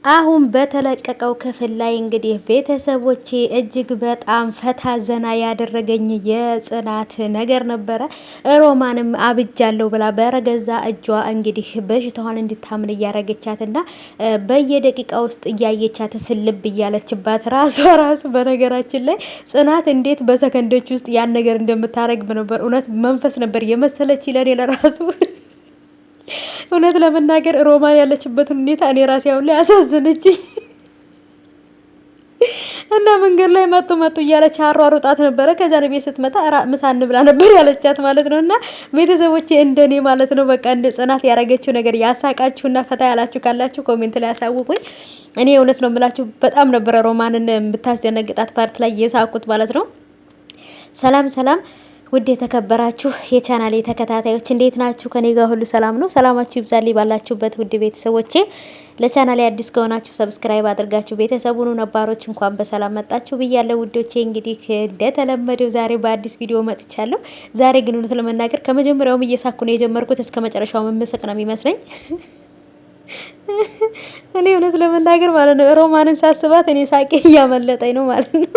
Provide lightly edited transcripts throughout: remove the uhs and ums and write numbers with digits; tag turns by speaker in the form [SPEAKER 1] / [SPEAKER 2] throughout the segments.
[SPEAKER 1] አሁን በተለቀቀው ክፍል ላይ እንግዲህ ቤተሰቦቼ እጅግ በጣም ፈታ ዘና ያደረገኝ የጽናት ነገር ነበረ። ሮማንም አብጃለሁ ብላ በረገዛ እጇ እንግዲህ በሽታዋን እንድታምን እያረገቻትና በየደቂቃ ውስጥ እያየቻት ስልብ እያለችባት ራሱ በነገራችን ላይ ጽናት እንዴት በሰከንዶች ውስጥ ያን ነገር እንደምታረግ ነበር እውነት መንፈስ ነበር የመሰለች ለኔ ለራሱ እውነት ለመናገር ሮማን ያለችበትን ሁኔታ እኔ ራሴ አሁን ላይ አሳዘነችኝ። እና መንገድ ላይ መጡ እያለች አሯሩጣት ነበረ። ከዛ ነው ቤት ስትመጣ ምሳ እንብላ ነበር ያለቻት ማለት ነው። እና ቤተሰቦቼ እንደኔ ማለት ነው በቃ እንደ ጽናት ያረገችው ነገር ያሳቃችሁና ፈታ ያላችሁ ካላችሁ ኮሜንት ላይ ያሳውቁኝ። እኔ እውነት ነው የምላችሁ በጣም ነበረ ሮማንን የምታስደነግጣት ፓርት ላይ የሳቁት ማለት ነው። ሰላም ውድ የተከበራችሁ የቻናሌ ተከታታዮች እንዴት ናችሁ? ከኔ ጋር ሁሉ ሰላም ነው። ሰላማችሁ ይብዛልኝ ባላችሁበት ውድ ቤተሰቦቼ። ለቻናሌ አዲስ ከሆናችሁ ሰብስክራይብ አድርጋችሁ ቤተሰቡን ነባሮች እንኳን በሰላም መጣችሁ ብያለሁ ውዶቼ። እንግዲህ እንደተለመደው ዛሬ በአዲስ ቪዲዮ መጥቻለሁ። ዛሬ ግን እውነት ለመናገር ከመጀመሪያውም እየሳኩ ነው የጀመርኩት እስከ መጨረሻው መመሰቅ ነው የሚመስለኝ። እኔ እውነት ለመናገር ማለት ነው ሮማንን ሳስባት እኔ ሳቄ እያመለጠኝ ነው ማለት ነው።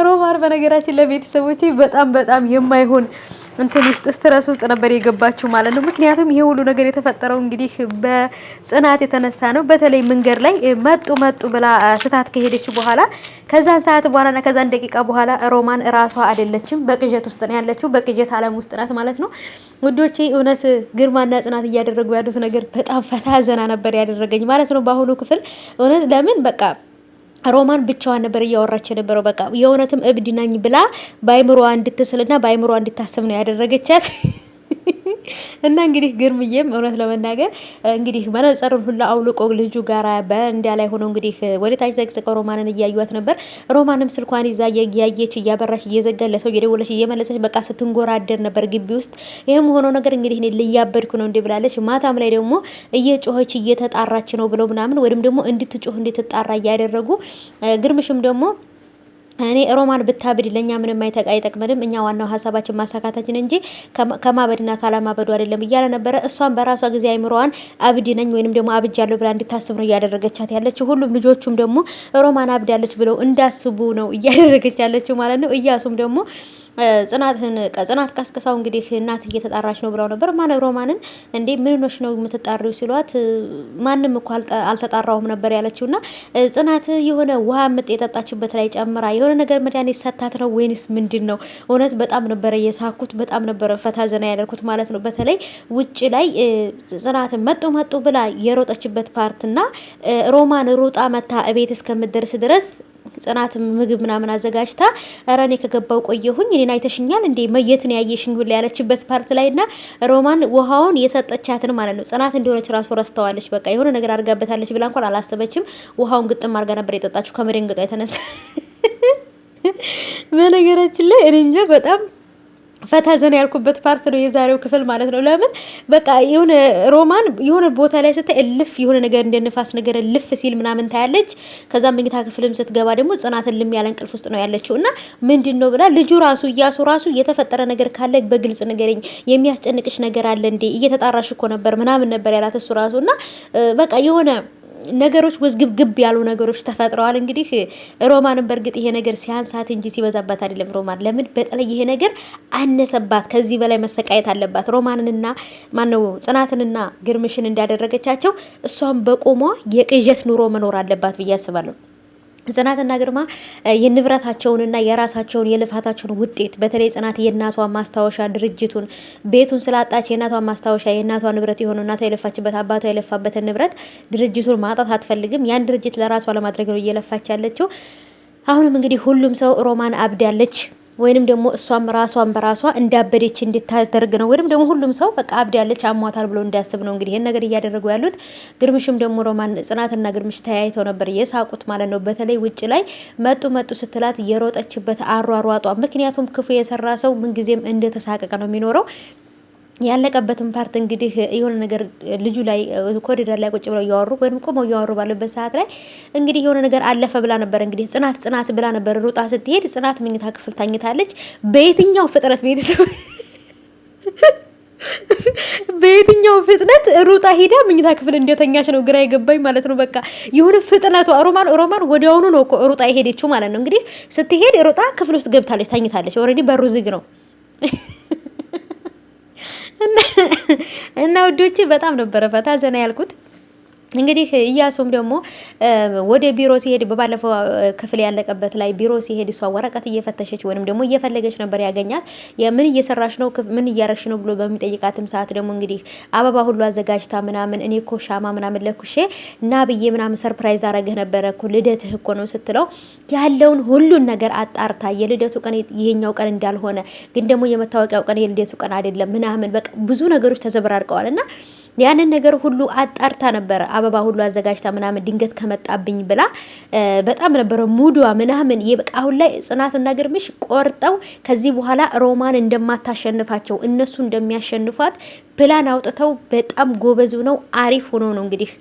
[SPEAKER 1] ሮማን በነገራችን ለቤተሰቦቼ በጣም የማይሆን እንትን ውስጥ ስትረስ ውስጥ ነበር የገባችው ማለት ነው። ምክንያቱም ይሄ ሁሉ ነገር የተፈጠረው እንግዲህ በጽናት የተነሳ ነው። በተለይ መንገድ ላይ መጡ ብላ ትታት ከሄደች በኋላ ከዛን ሰዓት በኋላና ከዛን ደቂቃ በኋላ ሮማን ራሷ አይደለችም፣ በቅዠት ውስጥ ነው ያለችው፣ በቅዠት ዓለም ውስጥ ናት ማለት ነው። ውዶቼ እውነት ግርማና ጽናት እያደረጉ ያሉት ነገር በጣም ፈታ ዘና ነበር ያደረገኝ ማለት ነው በአሁኑ ክፍል እውነት ለምን በቃ ሮማን ብቻዋን ነበር እያወራች የነበረው። በቃ የእውነትም እብድ ነኝ ብላ ባይምሮዋ እንድትስልና ባይምሮዋ እንድታስብ ነው ያደረገቻት። እና እንግዲህ ግርምዬም እውነት ለመናገር እንግዲህ መነጽሩን ሁላ አውልቆ ልጁ ጋራ በእንዳ ላይ ሆኖ እንግዲህ ወደ ታች ዘቅዝቀው ሮማንን እያዩት ነበር። ሮማንም ስልኳን ይዛ እያየች እያበራች እየዘጋ ለሰው እየደወለች እየመለሰች በቃ ስትንጎራደር ነበር ግቢ ውስጥ። ይሄም ሆኖ ነገር እንግዲህ እኔ ልያበድኩ ነው እንዴ ብላለች። ማታም ላይ ደግሞ እየጮኸች እየተጣራች ነው ብለው ምናምን ወይም ደግሞ እንድትጮህ እንድትጣራ እያደረጉ ግርምሽም ደግሞ እኔ ሮማን ብታብድ ለኛ ምንም አይጠቅመንም፣ እኛ ዋናው ሀሳባችን ማሳካታችን እንጂ ከማበድና ካላማበዱ አይደለም እያለ ነበረ። እሷን በራሷ ጊዜ አይምሮዋን አብድ ነኝ ወይንም ደግሞ አብጃለሁ ብላ እንድታስብ ነው እያደረገቻት ያለችው። ሁሉም ልጆቹም ደግሞ ሮማን አብዳለች ብለው እንዳስቡ ነው እያደረገች ያለችው ማለት ነው። እያሱም ደግሞ ጽናት ቀስቅሳው እንግዲህ እናት እየተጣራች ነው ብለው ነበር። ማን ሮማንን እንዴ ምን ሆነሽ ነው የምትጣሪው ሲሏት ማንም እኮ አልተጣራውም ነበር ያለችውና ጽናት የሆነ ውሃ ምጥ የጠጣችበት ላይ ጨምራ የሆነ ነገር መድኃኒት ሰታት ነው ወይንስ ምንድነው? እውነት በጣም ነበረ የሳኩት፣ በጣም ነበረ ፈታ ዘና ያደርኩት ማለት ነው። በተለይ ውጭ ላይ ጽናት መጡ ብላ የሮጠችበት ፓርትና ሮማን ሮጣ መታ እቤት እስከምትደርስ ድረስ ጽናት ምግብ ምናምን አዘጋጅታ ኧረ እኔ ከገባው ቆየሁኝ እኔን አይተሽኛል እንዴ መየት ነው ያየሽኝ ሁላ ያለችበት ፓርት ላይና ሮማን ውሃውን የሰጠቻትን ማለት ነው ጽናት እንደሆነች ራሱ ረስተዋለች። በቃ የሆነ ነገር አድርጋበታለች ብላ እንኳን አላሰበችም። ውሃውን ግጥም አድርጋ ነበር የጠጣችው ከመደንገጧ የተነሳ። በነገራችን ላይ እኔ እንጃ በጣም ፈታ ዘና ያልኩበት ፓርት ነው የዛሬው ክፍል ማለት ነው። ለምን በቃ የሆነ ሮማን የሆነ ቦታ ላይ ስታይ እልፍ የሆነ ነገር እንደነፋስ ነገር እልፍ ሲል ምናምን ታያለች። ከዛ መኝታ ክፍልም ስትገባ ደግሞ ጽናትን ልም ያለ እንቅልፍ ውስጥ ነው ያለችው እና ምንድነው ብላ ልጁ ራሱ እያሱ ራሱ የተፈጠረ ነገር ካለ በግልጽ ንገረኝ፣ የሚያስጨንቅሽ ነገር አለ እንዴ እየተጣራሽ እኮ ነበር ምናምን ነበር ያላት እሱ ራሱ እና በቃ የሆነ ነገሮች ውዝግብግብ ያሉ ነገሮች ተፈጥረዋል። እንግዲህ ሮማንን በእርግጥ ይሄ ነገር ሲያንሳት እንጂ ሲበዛባት አይደለም። ሮማን ለምን በተለይ ይሄ ነገር አነሰባት፣ ከዚህ በላይ መሰቃየት አለባት። ሮማንንና ማነው ጽናትንና ግርምሽን እንዳደረገቻቸው እሷን በቆሟ የቅዠት ኑሮ መኖር አለባት ብዬ አስባለሁ። ጽናትና ግርማ የንብረታቸውንና የራሳቸውን የልፋታቸውን ውጤት በተለይ ጽናት የእናቷን ማስታወሻ ድርጅቱን ቤቱን ስላጣች የእናቷን ማስታወሻ የእናቷ ንብረት የሆነው እናቷ የለፋችበት አባቷ የለፋበትን ንብረት ድርጅቱን ማጣት አትፈልግም። ያን ድርጅት ለራሷ ለማድረግ ነው እየለፋች ያለችው። አሁንም እንግዲህ ሁሉም ሰው ሮማን አብዳለች ወይንም ደግሞ እሷም ራሷን በራሷ እንዳበደች እንድታደርግ ነው ወይንም ደግሞ ሁሉም ሰው በቃ አብዳለች አሟታል ብሎ እንዲያስብ ነው እንግዲህ ይሄን ነገር እያደረጉ ያሉት። ግርምሽም ደግሞ ሮማን ጽናትና ግርምሽ ተያይተው ነበር የሳቁት ማለት ነው። በተለይ ውጭ ላይ መጡ ስትላት የሮጠችበት አሯሯጧ፣ ምክንያቱም ክፉ የሰራ ሰው ምንጊዜም እንደተሳቀቀ ነው የሚኖረው። ያለቀበትን ፓርት እንግዲህ የሆነ ነገር ልጁ ላይ ኮሪደር ላይ ቁጭ ብለው እያወሩ ወይም ቆመው እያወሩ ባለበት ሰዓት ላይ እንግዲህ የሆነ ነገር አለፈ ብላ ነበር እንግዲህ ጽናት ብላ ነበር ሩጣ ስትሄድ ጽናት መኝታ ክፍል ታኝታለች። በየትኛው ፍጥረት ቤተሰብ በየትኛው ፍጥነት ሩጣ ሄዳ መኝታ ክፍል እንደተኛች ነው ግራ የገባኝ ማለት ነው። በቃ የሆነ ፍጥነቷ ሮማን ወዲያውኑ ነው እኮ ሩጣ የሄደችው ማለት ነው። እንግዲህ ስትሄድ ሩጣ ክፍል ውስጥ ገብታለች፣ ተኝታለች። ኦልሬዲ በሩ ዝግ ነው። እና ውዶቼ በጣም ነበረ ፈታ ዘና ያልኩት። እንግዲህ እያሱም ደግሞ ወደ ቢሮ ሲሄድ በባለፈው ክፍል ያለቀበት ላይ ቢሮ ሲሄድ እሷ ወረቀት እየፈተሸች ወይንም ደግሞ እየፈለገች ነበር ያገኛት። የምን እየሰራሽ ነው ምን እያረግሽ ነው ብሎ በሚጠይቃትም ሰዓት ደግሞ እንግዲህ አበባ ሁሉ አዘጋጅታ ምናምን እኔ እኮ ሻማ ምናምን ለኩሼ እና ብዬ ምናምን ሰርፕራይዝ አረግህ ነበረ እኮ ልደትህ እኮ ነው ስትለው ያለውን ሁሉን ነገር አጣርታ የልደቱ ቀን ይሄኛው ቀን እንዳልሆነ ግን ደግሞ የመታወቂያው ቀን የልደቱ ቀን አይደለም ምናምን በቃ ብዙ ነገሮች ተዘበራርቀዋልና ያንን ነገር ሁሉ አጣርታ ነበረ አበባ ሁሉ አዘጋጅታ ምናምን ድንገት ከመጣብኝ ብላ በጣም ነበረ ሙዷ ምናምን ይበቃ። አሁን ላይ ጽናትና ግርምሽ ቆርጠው ከዚህ በኋላ ሮማን እንደማታሸንፋቸው እነሱ እንደሚያሸንፏት ፕላን አውጥተው በጣም ጎበዝ ነው አሪፍ ሆኖ ነው እንግዲህ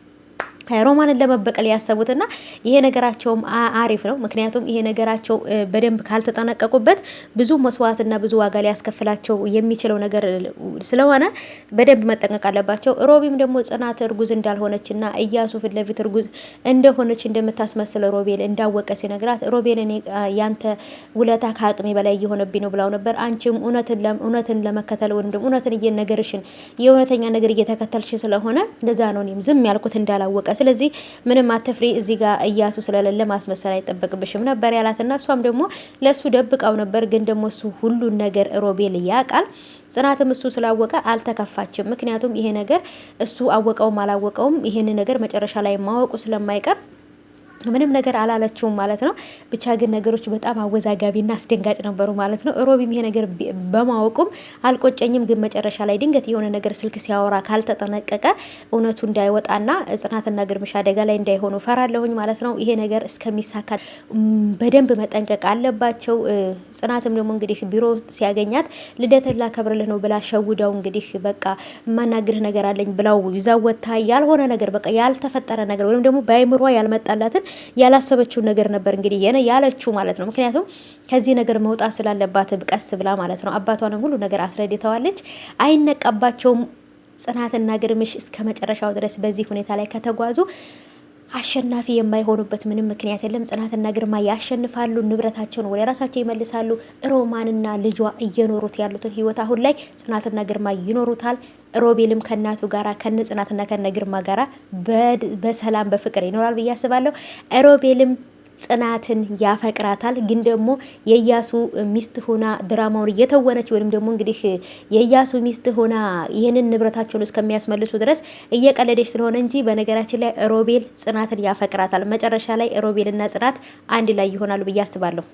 [SPEAKER 1] ሮማንን ለመበቀል ያሰቡትና ይሄ ነገራቸውም አሪፍ ነው። ምክንያቱም ይሄ ነገራቸው በደንብ ካልተጠነቀቁበት ብዙ መስዋዕትና ብዙ ዋጋ ሊያስከፍላቸው የሚችለው ነገር ስለሆነ በደንብ መጠንቀቅ አለባቸው። ሮቢም ደግሞ ጽናት እርጉዝ እንዳልሆነችና እያሱ ፊት ለፊት እርጉዝ እንደሆነች እንደምታስመስል ሮቤል እንዳወቀ ሲነግራት ሮቤል እኔ ያንተ ውለታ ከአቅሜ በላይ እየሆነብኝ ነው ብላው ነበር። አንቺም እውነትን ለመከተል ወይም ደግሞ እውነትን እየነገርሽን የእውነተኛ ነገር እየተከተልሽ ስለሆነ ለዛ ነው እኔም ዝም ያልኩት እንዳላወቀ ስለዚህ ምንም አትፍሪ እዚህ ጋር እያሱ ስለሌለ ማስመሰል አይጠበቅብሽም ነበር ያላትና እሷም ደግሞ ለሱ ደብቃው ነበር። ግን ደግሞ እሱ ሁሉን ነገር ሮቤል ያውቃል። ጽናትም እሱ ስላወቀ አልተከፋችም። ምክንያቱም ይሄ ነገር እሱ አወቀውም አላወቀውም ይሄን ነገር መጨረሻ ላይ ማወቁ ስለማይቀር ምንም ነገር አላለችውም ማለት ነው። ብቻ ግን ነገሮች በጣም አወዛጋቢና አስደንጋጭ ነበሩ ማለት ነው። ሮቢም ይሄ ነገር በማወቁም አልቆጨኝም፣ ግን መጨረሻ ላይ ድንገት የሆነ ነገር ስልክ ሲያወራ ካልተጠነቀቀ እውነቱ እንዳይወጣና ጽናትና ግርምሽ አደጋ ላይ እንዳይሆኑ ፈራለሁኝ ማለት ነው። ይሄ ነገር እስከሚሳካ በደንብ መጠንቀቅ አለባቸው። ጽናትም ደግሞ እንግዲህ ቢሮ ሲያገኛት ልደትን ላከብርልህ ነው ብላ ሸውዳው እንግዲህ በቃ ማናግርህ ነገር አለኝ ብላው ይዛወታ ያልሆነ ነገር በቃ ያልተፈጠረ ነገር ወይም ደግሞ በአይምሯ ያልመጣላትን ያላሰበችው ነገር ነበር እንግዲህ ያለችው ማለት ነው። ምክንያቱም ከዚህ ነገር መውጣት ስላለባት ቀስ ብላ ማለት ነው። አባቷንም ሁሉ ነገር አስረድተዋለች። አይነቃባቸውም። ጽናትና ግርምሽ እስከ መጨረሻው ድረስ በዚህ ሁኔታ ላይ ከተጓዙ አሸናፊ የማይሆኑበት ምንም ምክንያት የለም። ጽናትና ግርማ ያሸንፋሉ፣ ንብረታቸውን ወደ ራሳቸው ይመልሳሉ። ሮማንና ልጇ እየኖሩት ያሉትን ህይወት አሁን ላይ ጽናትና ግርማ ይኖሩታል። ሮቤልም ከናቱ ጋራ ከነ ጽናትና ከነ ግርማ ጋራ በሰላም በፍቅር ይኖራል ብዬ አስባለሁ። ሮቤልም ጽናትን ያፈቅራታል። ግን ደግሞ የያሱ ሚስት ሆና ድራማውን እየተወነች ወይም ደግሞ እንግዲህ የያሱ ሚስት ሆና ይህንን ንብረታቸውን እስከሚያስመልሱ ድረስ እየቀለደች ስለሆነ እንጂ በነገራችን ላይ ሮቤል ጽናትን ያፈቅራታል። መጨረሻ ላይ ሮቤልና ጽናት አንድ ላይ ይሆናሉ ብዬ አስባለሁ።